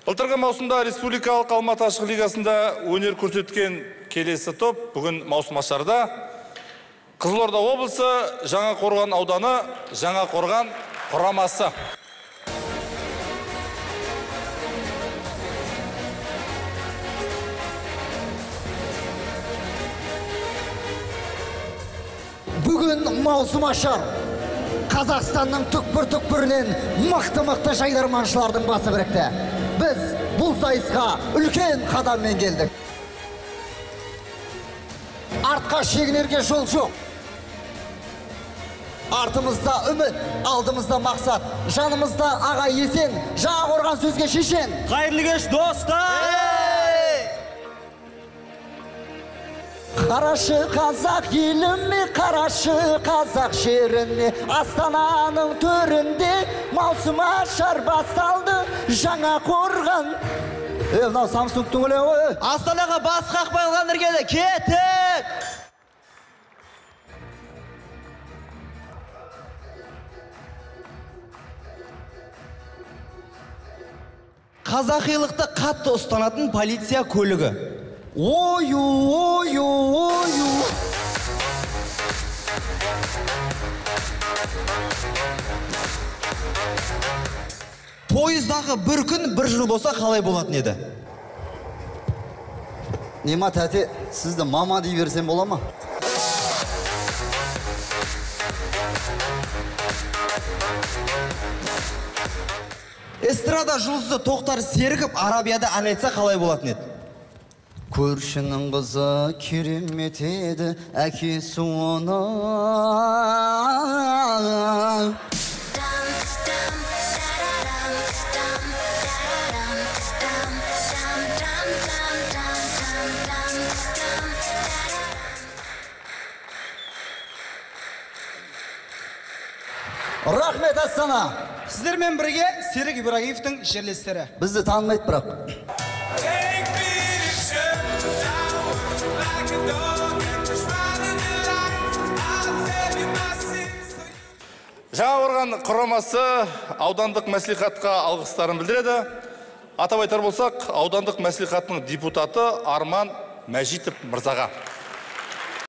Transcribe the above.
Былтырғы маусымда Республикалық Алматы ашық лигасында өнер көрсеткен келесі топ бүгін маусымашарда Қызылорда облысы Жаңақорған ауданы Жаңақорған құрамасы. Бүгін маусымашар Қазақстанның түкпір-түкпірінен мықты жайдарманшылардың басы бірікті. Біз бұл сайысқа үлкен қадаммен келдік. Артқа шегінерге жол жоқ. Артымызда үміт, алдымызда мақсат, жанымызда аға есен, Жаңақорған сөзге шешен. Қайырлы кеш, достар! Қарашы қазақ еліме, қарашы қазақ жеріне, Астананың төрінде маусымашар басталды, Жаңақорған. Мынау Самсунгтың өлең ғой. Астанаға бас қақпай алған іргеді, кеттік! Қазақилықты қатты ұстанатын полиция көлігі. Ою. Пойыздағы бір күн бір жыл болса қалай болатын еді? Нема тәте, сізді мама дей берсем бола ма? Эстрада жұлдызы Тоқтар Серіков Арабияда ән айтса қалай болатын еді? Көршінің қызы керемет еді, әкесі оны. Рахмет, Астана! Сіздермен бірге Серік Ибрагимовтың жерлестері. Бізді танымайды бірақ. Жаңақорған құрамасы аудандық мәслихатқа алғыстарын білдіреді. Атап айтар болсақ, аудандық мәслихаттың депутаты Арман Мәжитов мырзаға.